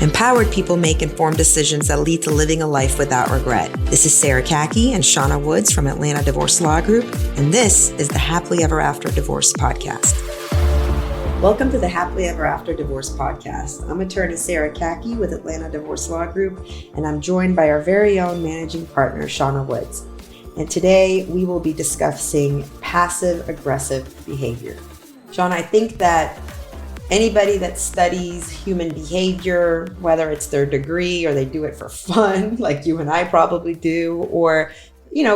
Empowered people make informed decisions that lead to living a life without regret. This is Sarah Kaki and Shauna Woods from Atlanta Divorce Law Group, and this is the Happily Ever After Divorce Podcast. Welcome to the Happily Ever After Divorce Podcast. I'm attorney Sarah Kaki with Atlanta Divorce Law Group, and I'm joined by our very own managing partner, Shauna Woods. And today we will be discussing passive-aggressive behavior. Shauna, I think that anybody that studies human behavior, whether it's their degree or they do it for fun, like you and I probably do, or,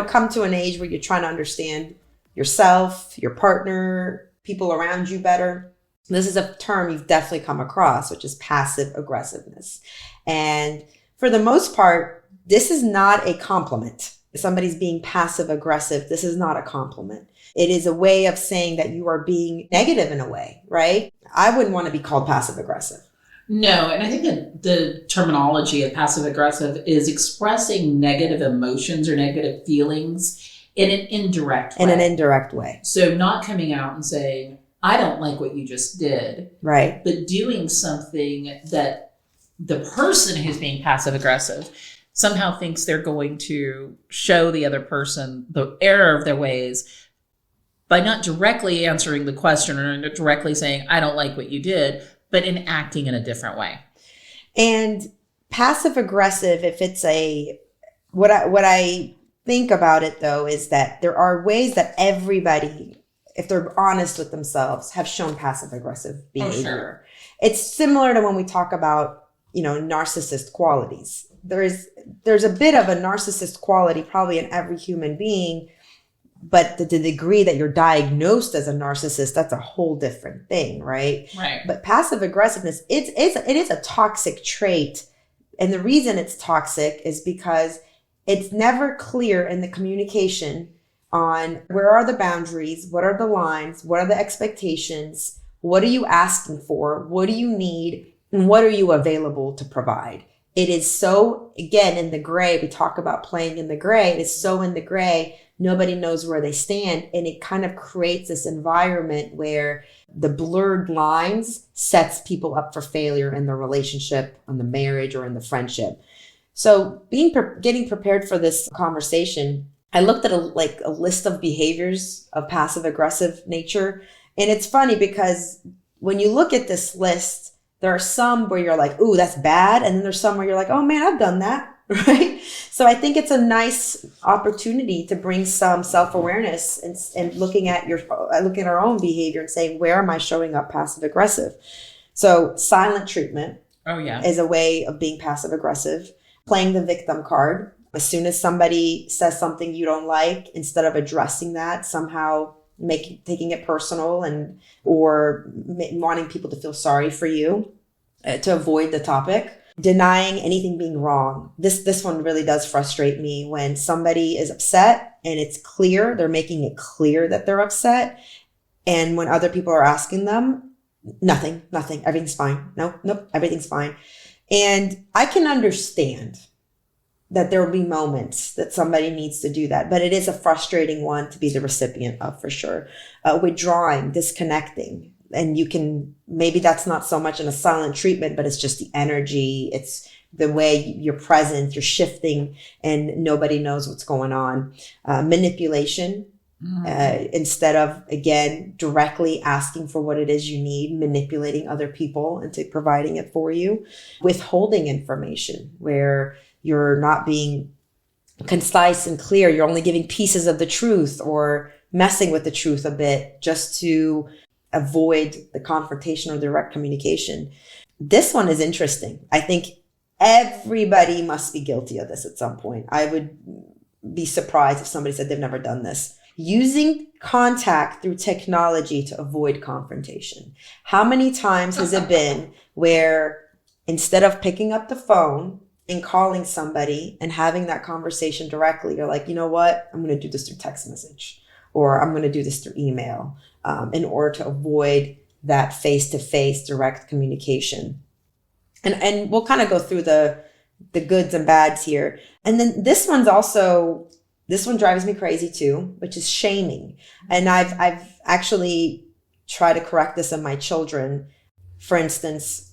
come to an age where you're trying to understand yourself, your partner, people around you better. This is a term you've definitely come across, which is passive aggressiveness. And for the most part, this is not a compliment. If somebody's being passive aggressive, this is not a compliment. It is a way of saying that you are being negative in a way, right? I wouldn't want to be called passive aggressive. No, and I think that the terminology of passive aggressive is expressing negative emotions or negative feelings in an indirect way. In an indirect way. So not coming out and saying, I don't like what you just did. Right. But doing something that the person who's being passive aggressive somehow thinks they're going to show the other person the error of their ways by not directly answering the question or directly saying, I don't like what you did, but in acting in a different way. And passive aggressive, if it's what I think about it though, is that there are ways that everybody, if they're honest with themselves, have shown passive aggressive behavior. Oh, sure. It's similar to when we talk about, narcissist qualities. There's a bit of a narcissist quality probably in every human being, but the degree that you're diagnosed as a narcissist, that's a whole different thing, right? Right. But passive aggressiveness, it is a toxic trait. And the reason it's toxic is because it's never clear in the communication on where are the boundaries, what are the lines, what are the expectations, what are you asking for, what do you need, and what are you available to provide? It is so, again, in the gray. We talk about playing in the gray. It is so in the gray. Nobody knows where they stand. And it kind of creates this environment where the blurred lines sets people up for failure in the relationship, in the marriage, or in the friendship. So getting prepared for this conversation, I looked at a list of behaviors of passive aggressive nature. And it's funny because when you look at this list, there are some where you're like, ooh, that's bad. And then there's some where you're like, oh man, I've done that. Right. So I think it's a nice opportunity to bring some self-awareness and looking at our own behavior and saying, where am I showing up passive aggressive? So silent treatment is a way of being passive aggressive. Playing the victim card. As soon as somebody says something you don't like, instead of addressing that, somehow taking it personal or wanting people to feel sorry for you to avoid the topic. Denying anything being wrong. This one really does frustrate me when somebody is upset and it's clear, they're making it clear that they're upset. And when other people are asking them, nothing, everything's fine. Nope, everything's fine. And I can understand that there will be moments that somebody needs to do that, but it is a frustrating one to be the recipient of, for sure. Withdrawing, disconnecting. And maybe that's not so much in a silent treatment, but it's just the energy. It's the way you're present, you're shifting, and nobody knows what's going on. Manipulation, instead of, again, directly asking for what it is you need, manipulating other people into providing it for you. Withholding information, where you're not being concise and clear. You're only giving pieces of the truth or messing with the truth a bit just to avoid the confrontation or direct communication. This one is interesting. I think everybody must be guilty of this at some point. I would be surprised if somebody said they've never done this. Using contact through technology to avoid confrontation. How many times has it been where instead of picking up the phone and calling somebody and having that conversation directly, you're like, you know what? I'm going to do this through text message, or I'm going to do this through email, in order to avoid that face-to-face direct communication. And we'll kind of go through the goods and bads here. And then this one drives me crazy too, which is shaming. And I've actually tried to correct this in my children. For instance,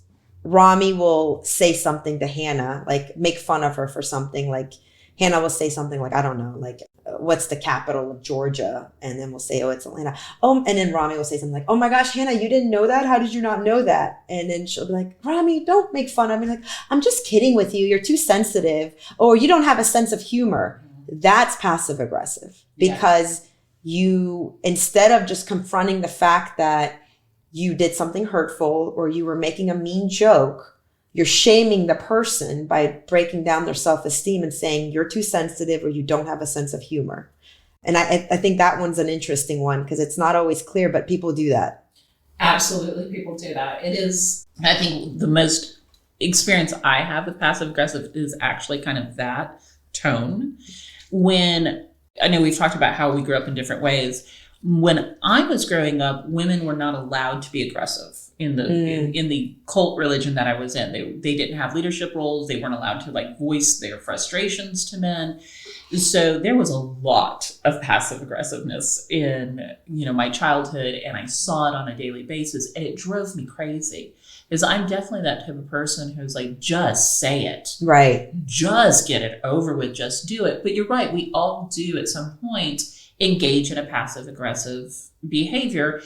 Rami will say something to Hannah, like make fun of her for something. Like Hannah will say something like, I don't know, like, what's the capital of Georgia? And then we'll say, oh, it's Atlanta. Oh, and then Rami will say something like, oh my gosh, Hannah, you didn't know that? How did you not know that? And then she'll be like, Rami, don't make fun of me. Like, I'm just kidding with you. You're too sensitive. Or you don't have a sense of humor. That's passive aggressive because you, instead of just confronting the fact that you did something hurtful or you were making a mean joke, you're shaming the person by breaking down their self-esteem and saying you're too sensitive or you don't have a sense of humor. And I think that one's an interesting one because it's not always clear, but people do that. Absolutely, people do that. It is, I think the most experience I have with passive aggressive is actually kind of that tone. When, I know we've talked about how we grew up in different ways. When I was growing up, women were not allowed to be aggressive in the in the cult religion that I was in. They didn't have leadership roles. They weren't allowed to like voice their frustrations to men. So there was a lot of passive aggressiveness in, you know, my childhood, and I saw it on a daily basis, and it drove me crazy. Because I'm definitely that type of person who's like, just say it. Right. Just get it over with. Just do it. But you're right. We all do at some point engage in a passive aggressive behavior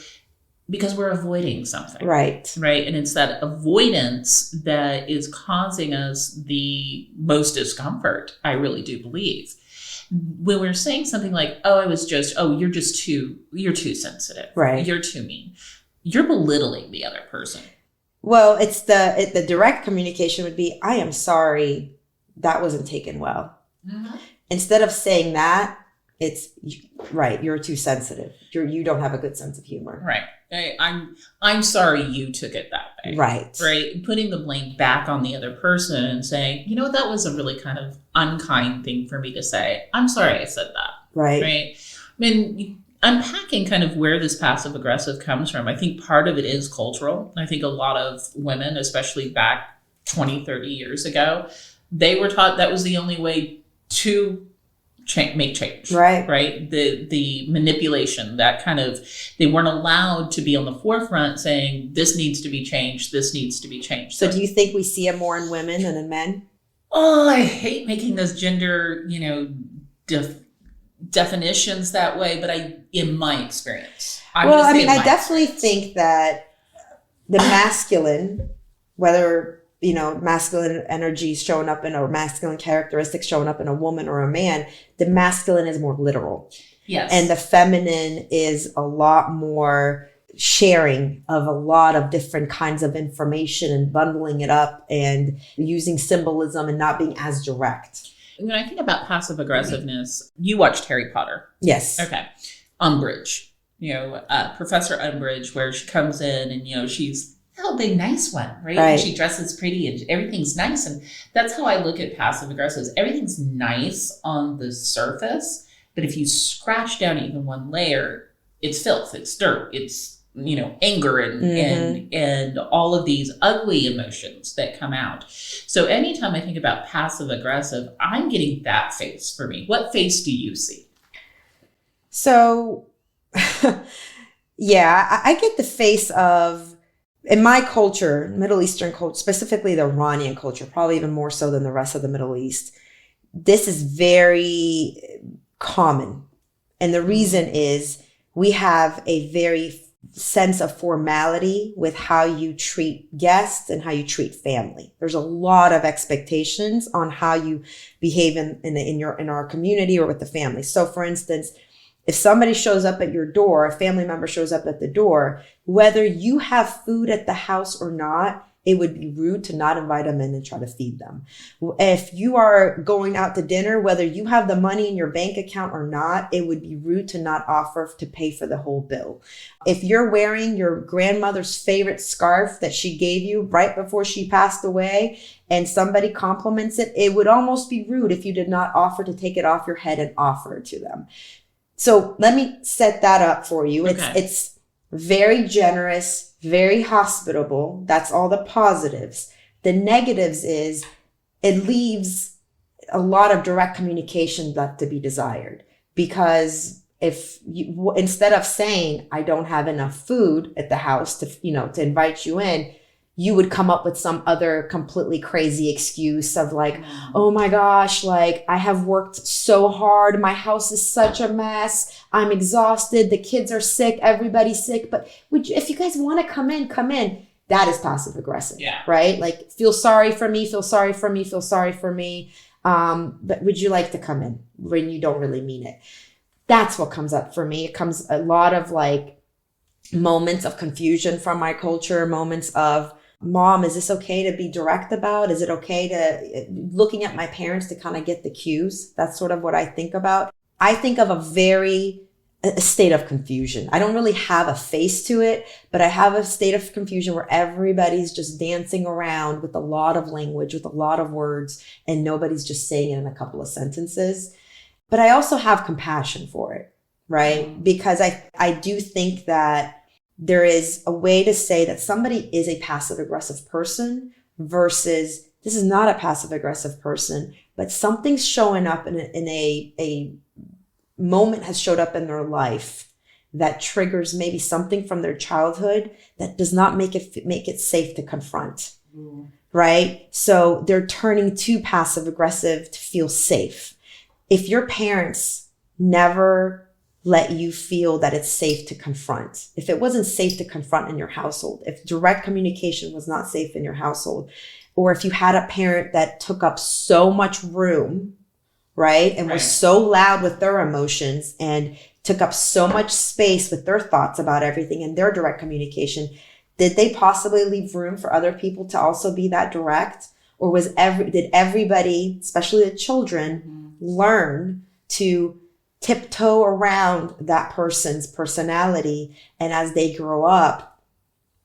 because we're avoiding something. Right. Right. And it's that avoidance that is causing us the most discomfort, I really do believe. When we're saying something like, you're too sensitive. Right. You're too mean. You're belittling the other person. Well, it's the direct communication would be, I am sorry, that wasn't taken well. Mm-hmm. Instead of saying that, it's right. You're too sensitive. You don't have a good sense of humor. Right. I'm sorry you took it that way. Right. Right. Putting the blame back on the other person and saying, you know, that was a really kind of unkind thing for me to say. I'm sorry I said that. Right. Right. I mean, unpacking kind of where this passive aggressive comes from, I think part of it is cultural. I think a lot of women, especially back 20, 30 years ago, they were taught that was the only way to make change. Right. Right. The manipulation, that kind of, they weren't allowed to be on the forefront saying this needs to be changed. This needs to be changed. So do you think we see it more in women than in men? Oh, I hate making those gender, you know, definitions that way, but in my experience, I definitely think that the masculine, whether, you know, masculine energy showing up in, or masculine characteristics showing up in a woman or a man, the masculine is more literal. Yes. And the feminine is a lot more sharing of a lot of different kinds of information and bundling it up and using symbolism and not being as direct. When I think about passive aggressiveness, you watched Harry Potter. Yes. Okay. Umbridge, you know, Professor Umbridge, where she comes in and, you know, she's a big, nice one, right? And she dresses pretty and everything's nice. And that's how I look at passive aggressives. Everything's nice on the surface, but if you scratch down even one layer, it's filth, it's dirt, it's, you know, anger and all of these ugly emotions that come out. So anytime I think about passive aggressive, I'm getting that face for me. What face do you see? So, yeah, I get the face of, in my culture, Middle Eastern culture, specifically the Iranian culture, probably even more so than the rest of the Middle East, this is very common. And the reason is we have a very sense of formality with how you treat guests and how you treat family. There's a lot of expectations on how you behave in our community or with the family. So for instance, if somebody shows up at your door, a family member shows up at the door, whether you have food at the house or not, it would be rude to not invite them in and try to feed them. If you are going out to dinner, whether you have the money in your bank account or not, it would be rude to not offer to pay for the whole bill. If you're wearing your grandmother's favorite scarf that she gave you right before she passed away and somebody compliments it, it would almost be rude if you did not offer to take it off your head and offer it to them. So let me set that up for you. It's very generous, very hospitable. That's all the positives. The negatives is it leaves a lot of direct communication left to be desired. Because if you, instead of saying, I don't have enough food at the house to invite you in, you would come up with some other completely crazy excuse of like, oh my gosh, like I have worked so hard. My house is such a mess. I'm exhausted. The kids are sick. Everybody's sick. But if you guys want to come in, come in. That is passive aggressive, right? Like feel sorry for me, feel sorry for me, feel sorry for me. But would you like to come in when you don't really mean it? That's what comes up for me. It comes a lot of like moments of confusion from my culture, moments of, Mom, is this okay to be direct about? Is it okay to looking at my parents to kind of get the cues? That's sort of what I think about. I think of a state of confusion. I don't really have a face to it, but I have a state of confusion where everybody's just dancing around with a lot of language, with a lot of words, and nobody's just saying it in a couple of sentences. But I also have compassion for it, right? Because I do think that there is a way to say that somebody is a passive aggressive person versus this is not a passive aggressive person, but something's showing up in a moment has showed up in their life that triggers maybe something from their childhood that does not make it safe to confront, right? So they're turning to passive aggressive to feel safe. If your parents never let you feel that it's safe to confront, if it wasn't safe to confront in your household, if direct communication was not safe in your household, or if you had a parent that took up so much room, right? And was so loud with their emotions and took up so much space with their thoughts about everything and their direct communication, did they possibly leave room for other people to also be that direct? Or did everybody, especially the children, learn to tiptoe around that person's personality? And as they grow up,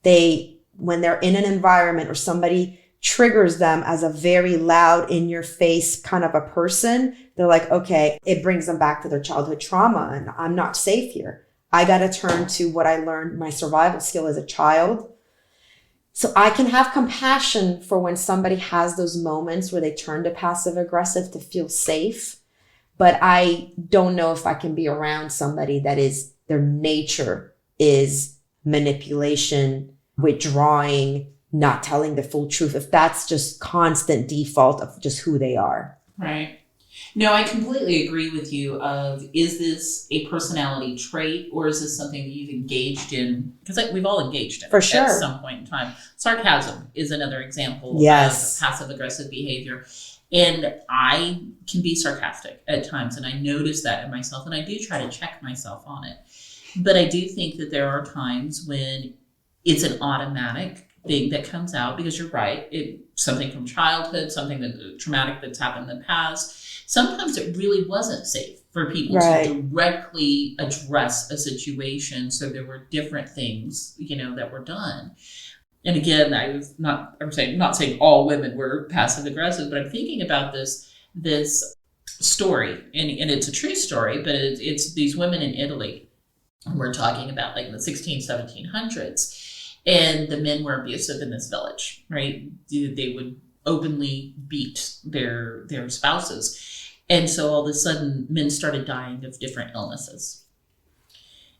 when they're in an environment or somebody triggers them as a very loud, in your face kind of a person, they're like, okay, it brings them back to their childhood trauma and I'm not safe here. I got to turn to what I learned, my survival skill as a child. So I can have compassion for when somebody has those moments where they turn to passive aggressive to feel safe. But I don't know if I can be around somebody that is, their nature is manipulation, withdrawing, not telling the full truth, if that's just constant default of just who they are. Right. No, I completely agree with you is this a personality trait or is this something that you've engaged in? Because we've all engaged in For sure. At some point in time. Sarcasm is another example of passive aggressive behavior. And I can be sarcastic at times, and I notice that in myself, and I do try to check myself on it. But I do think that there are times when it's an automatic thing that comes out, because you're right, something from childhood, something that traumatic that's happened in the past. Sometimes it really wasn't safe for people to directly address a situation, so there were different things, that were done. And again, I'm not saying all women were passive aggressive, but I'm thinking about this story, and it's a true story, but it's these women in Italy. And we're talking about like in the 1700s. And the men were abusive in this village, right? They would openly beat their spouses. And so all of a sudden, men started dying of different illnesses.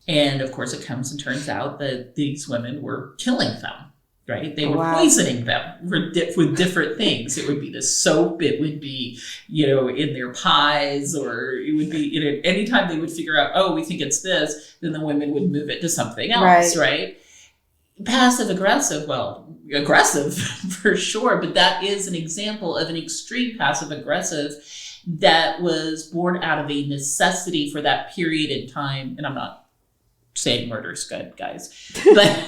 And of course, it comes and turns out that these women were killing them, right? They were poisoning them with different things. It would be the soap. It would be, in their pies, or it would be, anytime they would figure out, oh, we think it's this, then the women would move it to something else, right? Passive aggressive, aggressive for sure, but that is an example of an extreme passive aggressive that was born out of a necessity for that period in time. And I'm not saying murder's good, guys, but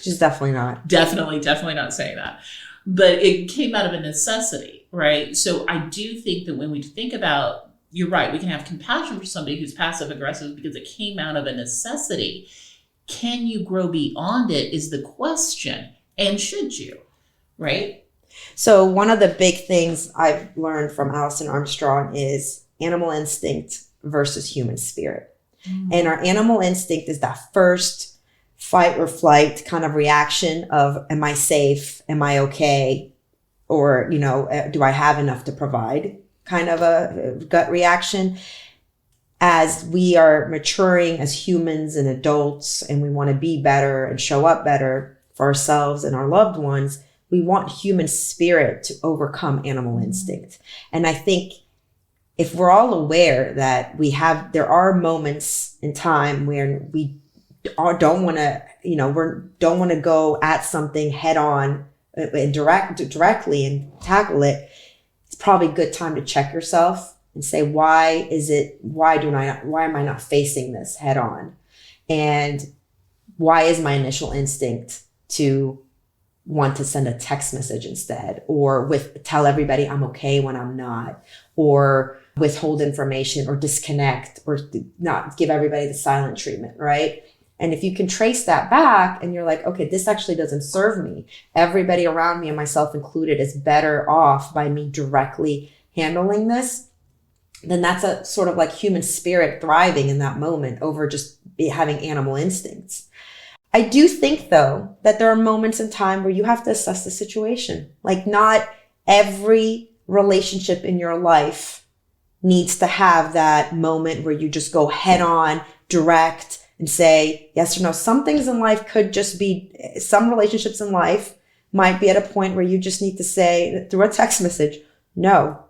she's definitely not. Definitely not saying that. But it came out of a necessity, right? So I do think that when we think about, you're right, we can have compassion for somebody who's passive aggressive because it came out of a necessity. Can you grow beyond it is the question, and should you, right? So one of the big things I've learned from Alison Armstrong is animal instinct versus human spirit. And our animal instinct is that first fight or flight kind of reaction of, am I safe? Am I okay? Or, do I have enough to provide? Kind of a gut reaction. As we are maturing as humans and adults and we want to be better and show up better, for ourselves and our loved ones, we want human spirit to overcome animal instinct. And I think if we're all aware that there are moments in time where we don't want to, don't want to go at something head on and directly and tackle it, it's probably a good time to check yourself and say, why am I not facing this head on? And why is my initial instinct to want to send a text message instead, or tell everybody I'm okay when I'm not, or withhold information or disconnect or not give everybody the silent treatment, right? And if you can trace that back and you're like, okay, this actually doesn't serve me. Everybody around me and myself included is better off by me directly handling this. Then that's a sort of like human spirit thriving in that moment over just having animal instincts. I do think though that there are moments in time where you have to assess the situation. Like not every relationship in your life needs to have that moment where you just go head on, direct, and say yes or no. Some things in life some relationships in life might be at a point where you just need to say through a text message, no.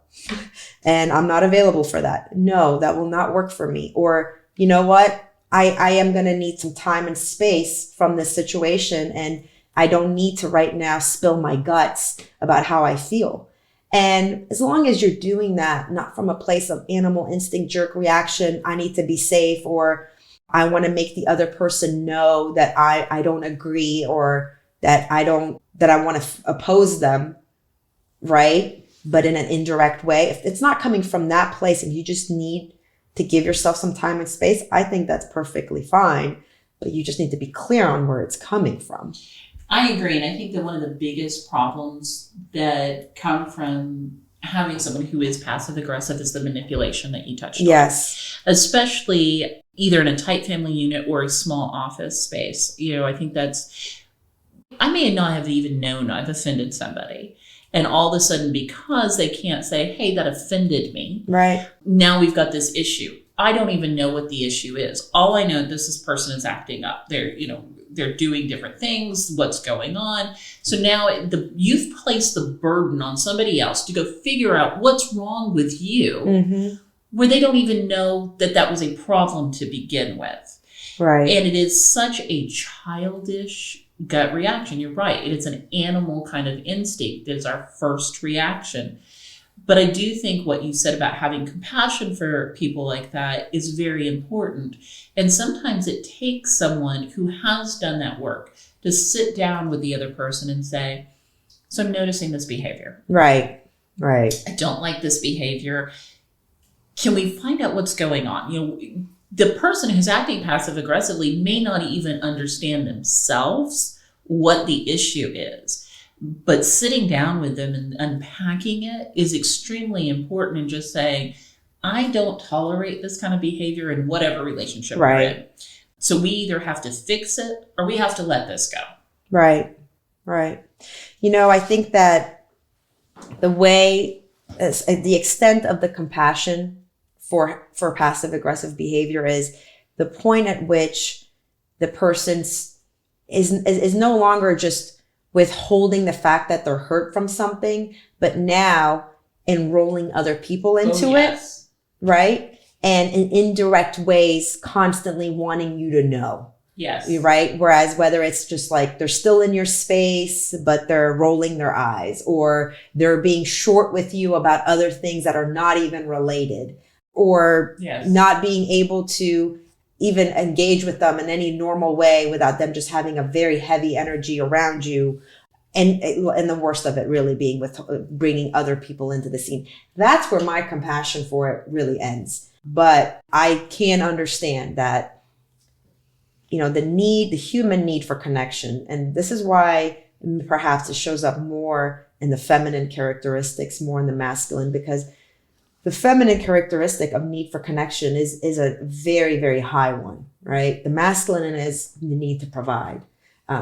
And I'm not available for that. No, that will not work for me. Or, you know what? I am going to need some time and space from this situation. And I don't need to right now spill my guts about how I feel. And as long as you're doing that, not from a place of animal instinct, jerk reaction, I need to be safe, or I want to make the other person know that I don't agree, or that I want to oppose them, right? But in an indirect way. If it's not coming from that place and you just need to give yourself some time and space, I think that's perfectly fine. But you just need to be clear on where it's coming from. I agree. And I think that one of the biggest problems that come from having someone who is passive aggressive is the manipulation that you touched on. Yes. Especially either in a tight family unit or a small office space. I think I may not have even known I've offended somebody. And all of a sudden, because they can't say, hey, that offended me. Right. Now we've got this issue. I don't even know what the issue is. All I know, this person is acting up. They're doing different things. What's going on? So now you've placed the burden on somebody else to go figure out what's wrong with you, mm-hmm. where they don't even know that was a problem to begin with. Right. And it is such a childish gut reaction. You're right. It's an animal kind of instinct. It's our first reaction. But I do think what you said about having compassion for people like that is very important. And sometimes it takes someone who has done that work to sit down with the other person and say, so I'm noticing this behavior. Right. Right. I don't like this behavior. Can we find out what's going on? The person who's acting passive aggressively may not even understand themselves what the issue is. But sitting down with them and unpacking it is extremely important, and just saying, I don't tolerate this kind of behavior in whatever relationship we're in. So we either have to fix it or we have to let this go. Right. Right. I think that the extent of the compassion for passive aggressive behavior is the point at which the person is no longer just withholding the fact that they're hurt from something, but now enrolling other people into it, right? And in indirect ways, constantly wanting you to know. Yes. Right? Whereas whether it's just like they're still in your space, but they're rolling their eyes, or they're being short with you about other things that are not even related, or not being able to even engage with them in any normal way without them just having a very heavy energy around you. And the worst of it really being with bringing other people into the scene. That's where my compassion for it really ends. But I can understand that, the human need for connection. And this is why perhaps it shows up more in the feminine characteristics, more in the masculine, because the feminine characteristic of need for connection is a very, very high one, right? The masculine is the need to provide.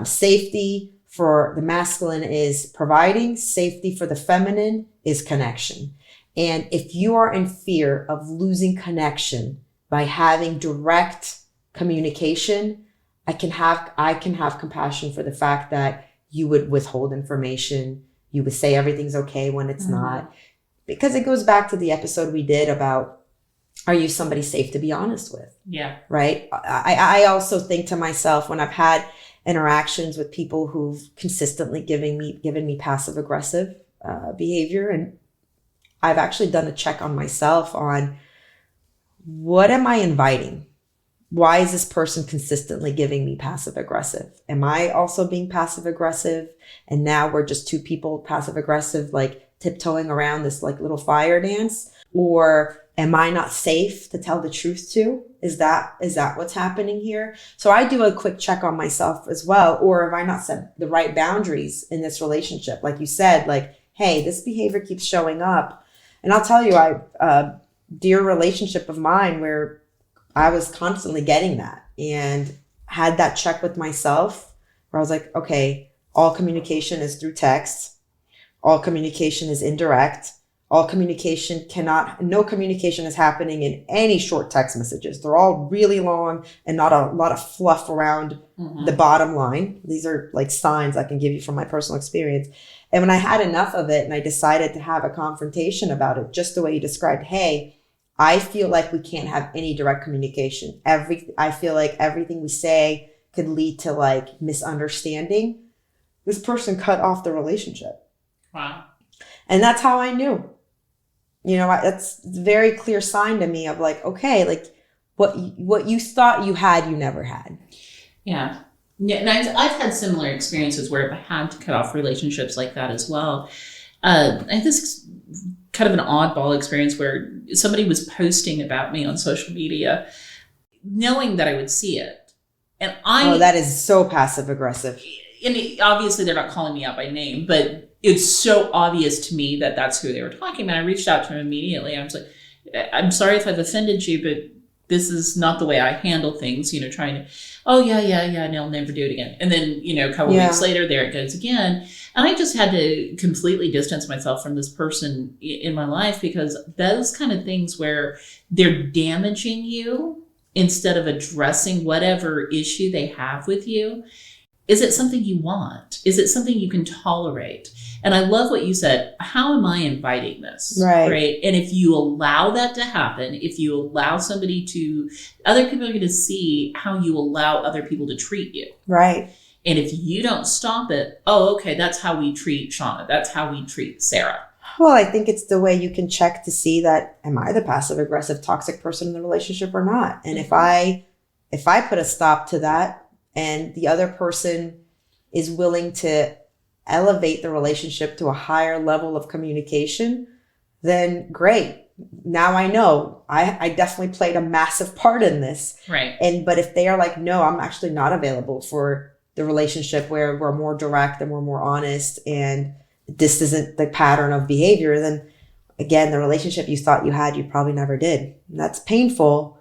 Safety for the masculine is providing. Safety for the feminine is connection. And if you are in fear of losing connection by having direct communication, I can have compassion for the fact that you would withhold information. You would say everything's okay when it's not, because it goes back to the episode we did about, are you somebody safe to be honest with? Yeah. Right. I also think to myself, when I've had interactions with people who've consistently given me passive aggressive behavior, and I've actually done a check on myself on, what am I inviting? Why is this person consistently giving me passive aggressive? Am I also being passive aggressive? And now we're just two people passive aggressive, like tiptoeing around this like little fire dance? Or am I not safe to tell the truth to? Is that what's happening here? So I do a quick check on myself as well. Or have I not set the right boundaries in this relationship? Like you said, like, hey, this behavior keeps showing up. And I'll tell you, dear relationship of mine where I was constantly getting that, and had that check with myself where I was like, okay, all communication is through text. All communication is indirect. No communication is happening in any short text messages. They're all really long and not a lot of fluff around the bottom line. These are like signs I can give you from my personal experience. And when I had enough of it and I decided to have a confrontation about it, just the way you described, hey, I feel like we can't have any direct communication. I feel like everything we say could lead to like misunderstanding. This person cut off the relationship. Wow. And that's how I knew. That's a very clear sign to me of like, okay, like what you thought you had, you never had. Yeah. Yeah, and I've had similar experiences where I've had to cut off relationships like that as well. I had this kind of an oddball experience where somebody was posting about me on social media, knowing that I would see it. And that is so passive aggressive. And obviously they're not calling me out by name, but it's so obvious to me that that's who they were talking about. I reached out to him immediately. I was like, I'm sorry if I've offended you, but this is not the way I handle things, trying to, no, I'll never do it again. And then, a couple weeks later, there it goes again. And I just had to completely distance myself from this person in my life, because those kind of things where they're damaging you instead of addressing whatever issue they have with you. Is it something you want? Is it something you can tolerate? And I love what you said. How am I inviting this? Right. And if you allow that to happen, if you allow other people are going to see how you allow other people to treat you. Right. And if you don't stop it, okay, that's how we treat Shauna. That's how we treat Sarah. Well, I think it's the way you can check to see that, am I the passive aggressive toxic person in the relationship or not? And if I put a stop to that, and the other person is willing to elevate the relationship to a higher level of communication, then great. Now I know I definitely played a massive part in this. Right. But if they are like, no, I'm actually not available for the relationship where we're more direct and we're more honest, and this isn't the pattern of behavior, then again, the relationship you thought you had, you probably never did. And that's painful.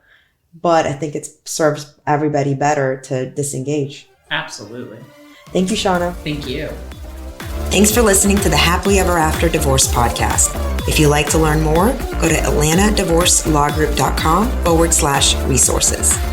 But I think it serves everybody better to disengage. Absolutely. Thank you, Shauna. Thank you. Thanks for listening to the Happily Ever After Divorce podcast. If you'd like to learn more, go to atlantadivorcelawgroup.com/resources.